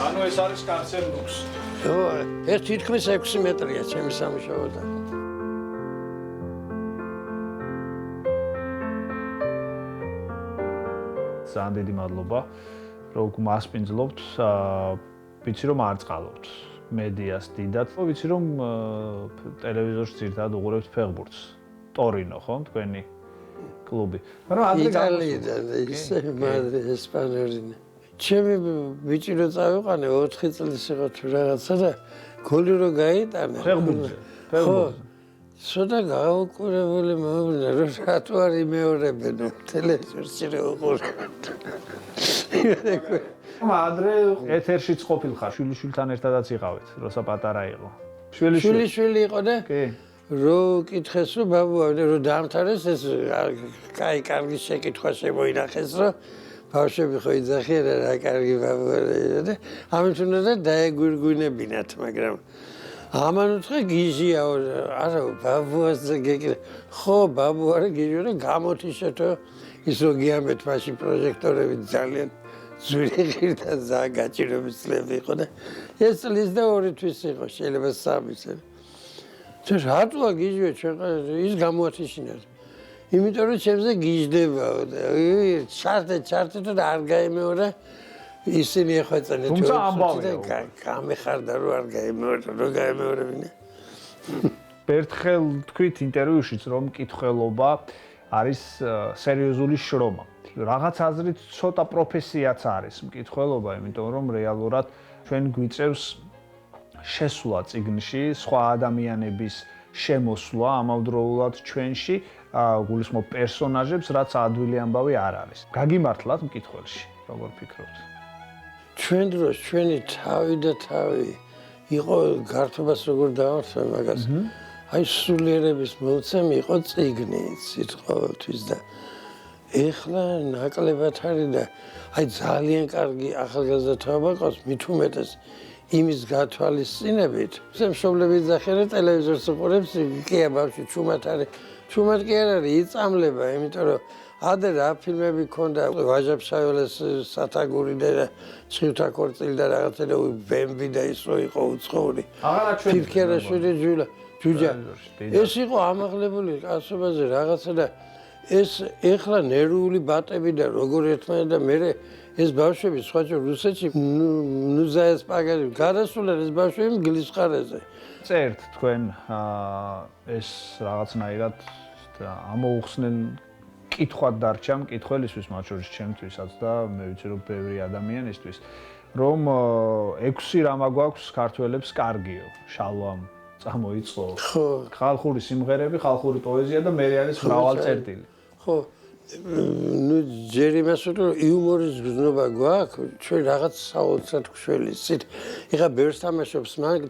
ანუ ეს არის კარცერ ლუქს. ეს თითქმის 6 მეტრია ჩემი სამუშაოდან. ძალიან დიდი მადლობა, რომ გმასპინძლობთ, ვიცი რომ არ წყალობთ მედიას დიდად. ვიცი რომ ტელევიზორში ძირითადად უყურებთ ფეხბურთს. ტორინო, ხო, თქვენი კლუბი. მაგრამ ადრე იტალიიდან ისე მადრე ესპანური. ჩემი ბიჭი რო წავიყანე 4 წლის იყო თუ რაღაცა და გოლი რო გაიტანა. ფეხბურთზე. ცოტა გაუკვირველი მოვიდა რომ რატო არ იმეორებენო ტელევიზორში რო უყურებთ. ადრე ეთერშიც ყოფილხარ, შვილიშვილთან ერთადაც იყავით, როცა პატარა იყო. შვილიშვილი იყო და კი. რო კითხეს რომ ბაბუა რო დაამთავრეს ეს კარგი შეკითხვა შემოინახეს რომ ბავშვები ხო იძახიან რა კარგი ბაბუა და ამით უნდა დაეგვირგვინებინათ მაგრამ ამან უთხრა გიჟია არა ბაბუას გეკითხა ხო ბაბუა რა გიჟია და გამოთიშეთო ის რო გიამეთ მაშინ პროჟექტორები ძალიან ზვირი ღირდა ზაგაჭირების წლები იყო და ეს წლის და 2 თვის იყო შეიძლება 3-ზე და რატოა გიჟია ჩვენ ის გამოათიშინა იმიტომ რომ ჩემზე გიჟდებაო და ჩარტე და არ გაიმეორა ისინი ეხვეწανε თუმცა ამბავია გამეხარდა რომ არ გაიმეორა რომ გაიმეორებინა ერთხელ თქვით ინტერვიუშიც რომ მკითხველობა არის სერიოზული შრომა რაღაც აზრით ცოტა პროფესიაც არის მკითხველობა იმიტომ რომ რეალურად ჩვენ გვიწევს შესვლა წიგნში სხვა ადამიანების შემოსვლა ამავდროულად ჩვენში გულისხმობ პერსონაჟებს რაც ადვილი ამბავი არ არის გაგიმართლათ მკითხველში როგორ ფიქრობთ ჩვენ დროს ჩვენი თავი და თავი იყო გართობას როგორ დავარსა მაგას აი სულიერების მოცემი იყო წიგნი იცით ყოველთვის და ეხლა ნაკლებად არის და აი ძალიან კარგი ახალგაზრდა თაობა ყავს მით უმეტეს იმის გათვალისწინებით მშობლები ძახიან ტელევიზორს უყურებს კია ბავშვი ჩუმად არის ჩუმად კი არ არის იწამლება იმიტომ რომ ადრე რა ფილმები ქონდა ვაჟა-ფშაველეს სათაგური და ცხივთა ქორწილი და რაღაცა და ბემბი და ის რო იყო უცხოური ფიფქერაშვილი ჯუჯა ეს იყო ამაღლებული კაცობაზე რაღაცა და ეს ეხლა ნერვული ბატები და როგორ ერთმანეთ და მე ეს ბავშვები სხვა რუსეთში ნუზაეს პაგარი გადასულან ეს ბავშვები გლისყარეზე წერთ თქვენ ეს რაღაცნაირად ამოუხსნენ კითხვად დარჩა მკითხველისთვის მათ შორის ჩემთვისაც და მე ვიცი რომ ბევრი ადამიანისთვის რომ 6 რამა გვაქვს ქართველებს კარგიო შალვამ წამოიწყო ხალხური სიმღერები ხალხური პოეზია და მე არის მრავალწერტილი ხო ნუ ჯერ იმას რომ იუმორის გზნობა გვაქვს ჩვენ რაღაც საოცრად გშველიცით ეხა ბევრს თამაშობს მაგ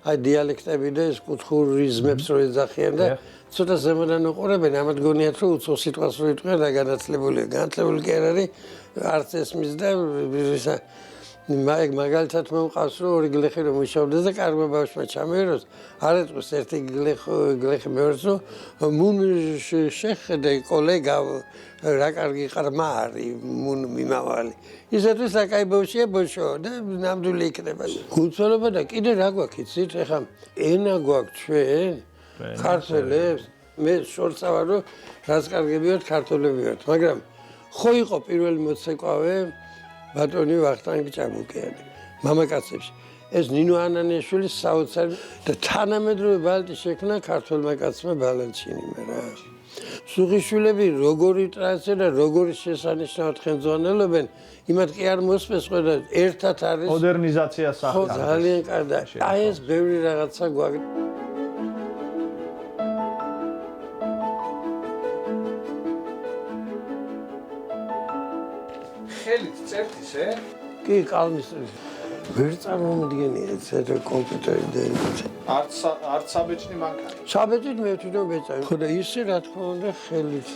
აი დიალექტები და ეს კუთხურიზმებს რო ეძახიან და ცოტა ზემოდან უყურებენ ამათ გონიათ რომ უცხო სიტყვას რო იტყვიან და განათლებულია განათლებული კი არ არის არც ესმის და მაგალითად მომყავს რომ ორი გლეხი რომ მუშაობდეს და კარგმა ბავშვმა ჩამეეროს არ ეტყვის ერთი გლეხი მეორეს რომ მუნ შეხედე კოლეგა რა კარგი ყრმა არის მუნ მიმავალი ისათვის საკაი ბავშვია ბოშო და ნამდვილი იქნება გულწრფელობა და კიდე რა გვაქვს იცით ეხლა ენა გვაქვს ჩვენ ქართველებს მე შორსა ვარ რომ რაც კარგები ვართ ქართველები ვართ მაგრამ ხო იყო პირველი მოცეკვავე ბატონი ვახტანგ ჭაბუკიანი მამაკაცებში ეს ნინო ანანიაშვილის საოცარი და თანამედროვე ბალტი შექმნა ქართველმა კაცმა ბალანჩინიმ რა სუღიშვილები როგორი ტრანსფერ და როგორი შესანიშნავად ხელმძღვანელობენ იმათ კი არ მოსწეს ყველა ერთად არის მოდერნიზაცია სახე ხო ძალიან კარგი აი ეს ბევრი რაღაცა გვაქვს ხელით წერთ ისე? კი, კალმის ვერ წარმომდგენია ეს კომპიუტერი და არც საბეჭდი მანქანა. საბეჭდი მე თვითონ ვეწავი. ხო და ისე რა თქმა უნდა ხელით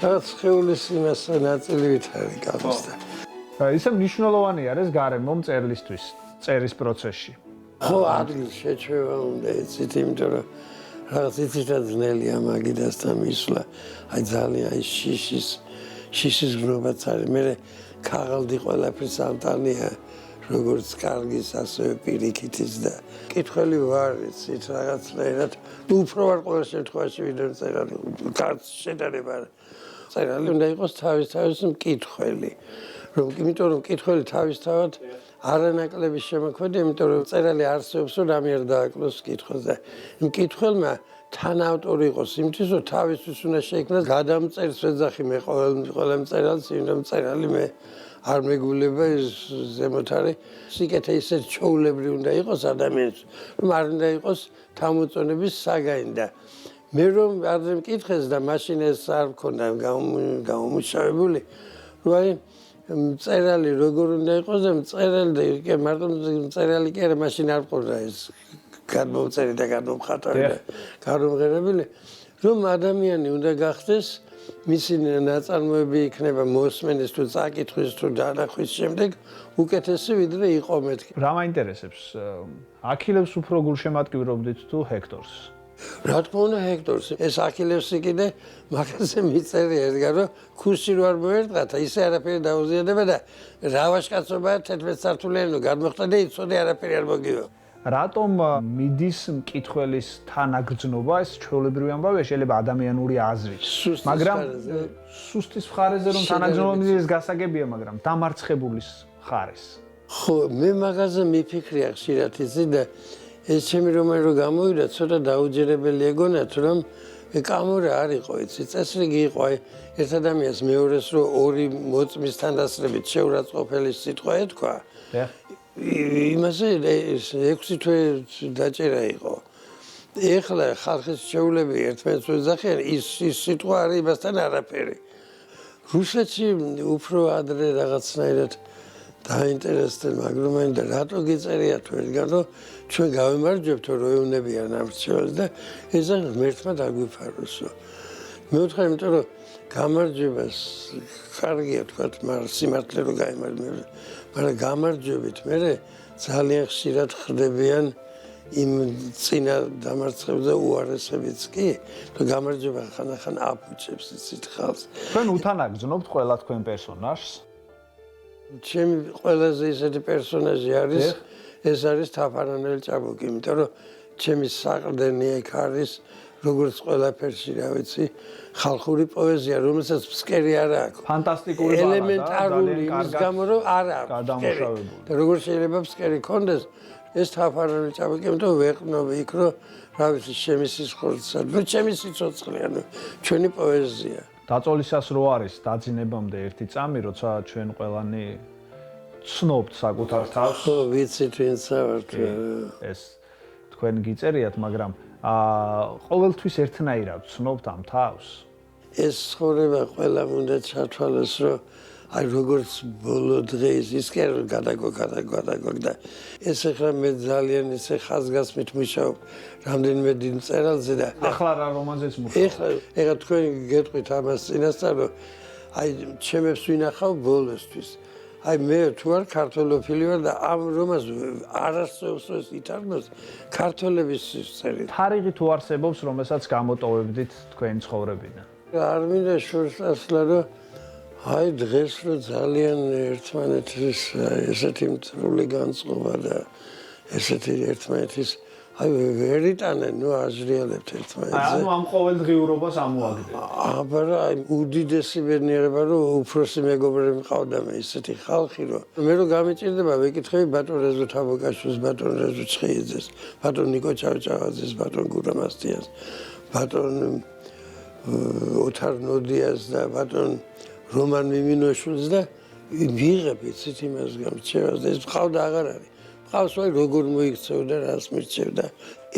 რაღაც ხეულის იმას ნაწილივით არის კალმის და. ისე მნიშვნელოვანი არის გარემო მწერლისთვის წერის პროცესში. ხო, ადგილ შეჩვევა უნდა იცით, იმიტომ რომ რაღაც იცით ძნელია მაგიდასთან მისვლა. აი ძალიან აი შიშის გნობაც არის. მე ქაღალდი ყველაფრის ამტანია როგორც კარგის, ასევე პირიქითის და კითხველი ვარ, იცით, რაღაცნაირად უფრო ვარ ყოველ შემთხვევაში ვიდრე მწერალი, კარგ შედარება. მწერალი უნდა იყოს თავის მკითხველი. იმიტომ რომ მკითხველი თავისთავად არანაკლები შემოქმედი, იმიტომ რომ მწერალი არსებობს, რომ რამე არ დააკლოს მკითხვას და მკითხველმა თან ავტორი იყოს იმისთვის, რომ თავისთვის უნდა შეიქმნას გადამწერს ვეძახი მე ყველა მწერალს, იმიტომ მწერალი მე არ მეგულება ზემოთ არის სიკეთე ისეთ ჩვეულებრივ უნდა იყოს ადამიანს, რომ არ უნდა იყოს თავმოწონების საგანი და მე რომ არ მკითხეს და მაშინ ეს არ მქონდა გამომუშავებული, რომ აი მწერალი როგორ უნდა იყოს და მწერალი და მარტო მწერალი კი არა მაშინ არ მყურდა ეს გადმომწერი და გადმომხატვარი და გადმომღერებელი რომ ადამიანი უნდა გახდეს მისი ნაწარმოები იქნება მოსმენის თუ წაკითხვის თუ დანახვის შემდეგ უკეთესი ვიდრე იყო მეთქი. რა მაინტერესებს? აქილევს უფრო გულშემატკივრობდით თუ ჰექტორს? რა თქმა უნდა ჰექტორს. ეს აქილევსი კიდე მაგაზე მიწერია ერთგან რომ ქუსი რო არ მოერტყათა ისე არაფერი დაუზიადება და რავაშკაცობაა 11 სართულიანი გადმოხდა და იცოდე არაფერი არ მოგივა. რატომ მიდის მკითხველის თანაგრძნობა ეს ჩვეულებრივი ამბავია შეიძლება ადამიანური აზრით მაგრამ სუსტის მხარეზე რომ თანაგრძნობა მიდის გასაგებია მაგრამ დამარცხებულის მხარეს ხო მე მაგაზე მიფიქრია ხშირად იცი და ეს ჩემი რომანი რო გამოვიდა ცოტა დაუჯერებელი ეგონათ რომ კამორა არ იყო იცი წესრიგი იყო აი ერთ ადამიანს მეორეს რო ორი მოწმის თანდასწრებით შეურაცხყოფელი სიტყვა ეთქვა იმაზე 6 თვე დაჭერა იყო. ეხლა ხალხის შეულები ერთმანეთს ვეძახიან ის სიტყვა არის იმასთან არაფერი. რუსეთში უფრო ადრე რაღაცნაირად დაინტერესდნენ მაგრამ და რატო გიწერია თუ ერთგან რომ ჩვენ გავემარჯვებთ რომ ეუნებიან ამრჩეველს და ეს ღმერთმა დაგვიფაროსო. მე ვთქვი იმიტომ რომ გამარჯვებას კარგია თქვა მაგრამ სიმართლე რომ გაიმარჯვებთ მაგრამ გამარჯვებით მე ძალიან ხშირად ხდებიან იმ წინა დამარცხებდა უარესებიც კი რომ გამარჯვება ხანდახან აფუჭებს იცით ხალხს თქვენ უთანაგრძნობთ ყველა თქვენ პერსონაჟს ჩემი ყველაზე ისეთი პერსონაჟი არის ეს არის თაფარანელი ჭაბუკი იმიტომ რომ ჩემი საყრდენი ეგ არის როგორც ყველაფერში რა ვიცი ხალხური პოეზია რომელსაც ფსკერი არ აქვს ფანტასტიკური ელემენტარული იმის გამო რომ არ აქვს და როგორ შეიძლება ფსკერი კონდეს ეს თაფარანელი ჭაბუკი იმიტომ ვეყნობ იქ რომ რა ვიცი ჩემი სიცხორცსა ნუ ჩემი სიცოცხლე ანუ ჩვენი პოეზია დაწოლისას რო არის დაძინებამდე ერთი წამი როცა ჩვენ ყველანი ცნობთ საკუთარ თავს ხო ვიცით ვინც ვართ ეს თქვენ გიწერიათ მაგრამ ყოველთვის ერთნაირად ცნობთ ამ თავს ეს ცხოვრება ყველამ უნდა ჩათვალოს რომ აი როგორც ბოლო დღეს ის კი არ გადაგო და ეს ახლა მე ძალიან ისე ხაზგასმით მუშაობ რამდენიმე დიდ მწერალზე და ახლა რა რომანზეც მუშაობ ეხლა თქვენ გეტყვით ამას წინასწარ რომ აი ჩემებს ვინახავ ბოლოსთვის აი მე თუ არ ქართველოფილი ვარ და ამ რომანს არასდროს ეს ითარგმნოს ქართველების წერით თარიღი თუ არსებობს რომელსაც გამოტოვებდით თქვენი ცხოვრებიდან არ მინდა შორს ასლა რომ აი დღეს რო ძალიან ერთმანეთის ესეთი მწვრთნელი განწყობა და ესეთი ერთმანეთის აი ვერ იტანენ ნუ აზრიალებთ ერთმანეთზე ანუ ამ ყოველდღიურობას ამოაგდეთ აბა აი უდიდესი ბედნიერება რომ უფროსი მეგობრები მყავდა მე ესეთი ხალხი რომ მე რო გამიჭირდება ვეკითხები ბატონ რეზო თაბოკაშვილს ბატონ რეზო ჩხეიძეს ბატონ ნიკო ჩავჭავაძეს ბატონ გურამასტიანს ბატონ ოთარ ნოდიას და ბატონ რომან მიმინოშვილს და ვიღებ იცით იმას გამრჩევას და ეს მყავდა აღარ არის მყავს ვაი როგორ მოიქცევდა რას მირჩევდა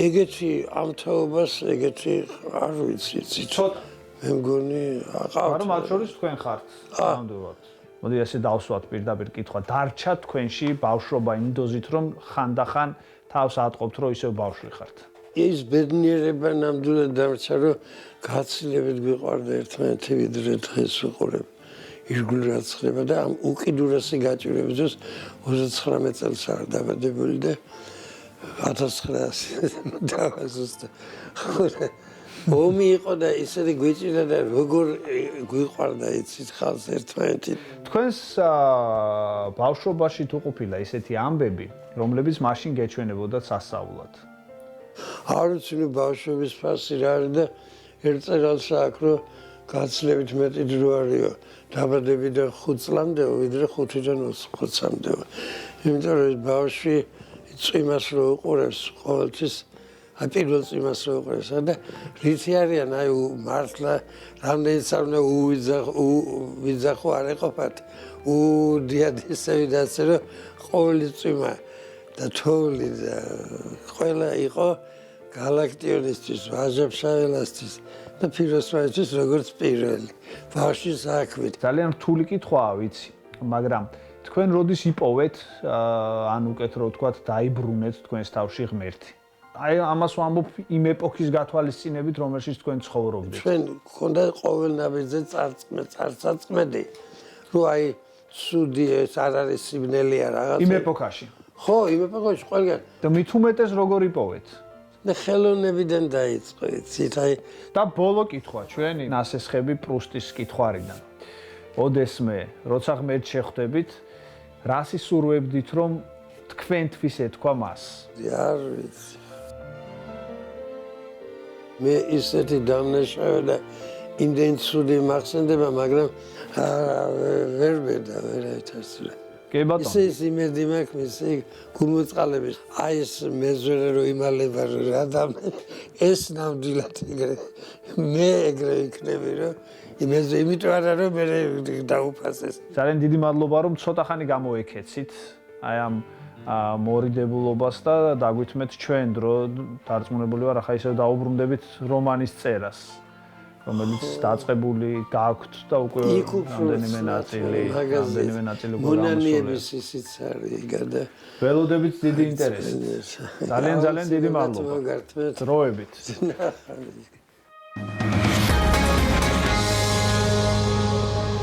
ეგეთი ამთაობას ეგეთი არ ვიცი ცოტა მე მგონი აყავთ მაგრამ მათ შორის თქვენ ხართ ნამდვილად მოდი ესე დავსვათ პირდაპირ კითხვა დარჩა თქვენში ბავშვობა იმ დოზით რომ ხანდახან თავს ატყობთ რომ ისევ ბავშვი ხართ ის ბედნიერება ნამდვილად დამრჩა რომ გაცილებით გვიყვარდა ერთმანეთი ვიდრე დღეს ვიყურებ ირგვლივ რაც ხდება და ამ უკიდურესი გაჭირვების დროს 39 წელს არ დაბადებული და 1900 დავაზუსტე ომი იყო და ისეთი გვიჭირდა და როგორ გვიყვარდა იცით ხალხს ერთმანეთი. თქვენს ბავშვობაში თუ ყოფილა ისეთი ამბები, რომლებიც მაშინ გეჩვენებოდათ სასწაულად? არ ვიცი, ნუ ბავშვების ფასი რა არის და ერთ წერალს აქვს, რომ გაცლებით მეტი დრო არისო. დაბადებიდან 5 წლამდეო, ვიდრე 5-დან 20 წლამდეო. იმიტომ რომ ეს ბავშვი წვიმას რო უყურებს ყოველთვის პირველ წვიმას რო უყურებს და რითი არიან აი მართლა რამდენიც არ უნდა უვიძახო არ ეყოფათ უდიადესები და ასე რომ ყოველი წვიმა და თოვლი და ყველა იყო გალაქტიონისთვის ვაჟა-ფშაველასთვის და ფიროსმაისთვის როგორც პირველი ბავშვის საქმით ძალიან რთული კითხვაა ვიცი მაგრამ თქვენ როდის იპოვეთ ან უკეთ რო ვთქვათ დაიბრუნეთ თქვენს თავში ღმერთი აი ამას ვამბობ იმ ეპოქის გათვალისწინებით რომელშიც თქვენ ცხოვრობდით ჩვენ გქონდა ყოველ ნაბიჯზე წარსაწმედი რომ აი სუდი ეს არ არის სიბნელეა რაღაცა იმ ეპოქაში ხო იმ ეპოქაში ყველგან და მით უმეტეს როგორ იპოვეთ და ხელოვნებიდან დაიწყო იცით აი და ბოლო კითხვა ჩვენი ნასესხები პრუსტის კითხვარიდან ოდესმე როცა ღმერთ შეხვდებით რას ისურვებდით რომ თქვენთვის ეთქვა მას არ ვიცი მე ისეთი დამნაშავე და იმდენი ცუდი მახსენდება მაგრამ ვერ მედა ვერაერთასწრე კი ბატონო ის იმედი მაქვს ისე გულმოწყალების აი ეს მეზვერე რო იმალება რა და ეს ნამდვილად ეგრე მე ეგრე იქნები რომ იმეზე იმიტომ არა რომ მე დაუფასეს ძალიან დიდი მადლობა რომ ცოტა ხანი გამოეკეცით აი ამ მორიდებულობას და დაგვითმეთ ჩვენ დრო დარწმუნებული ვარ ახლა ისევ დაუბრუნდებით რომანის წერას რომელიც დაწყებული გაქვთ და უკვე რამდენიმე ნაწილი მონანიების ისიც არის გადა ველოდებით დიდი ინტერესი ძალიან დიდი მადლობა დროებით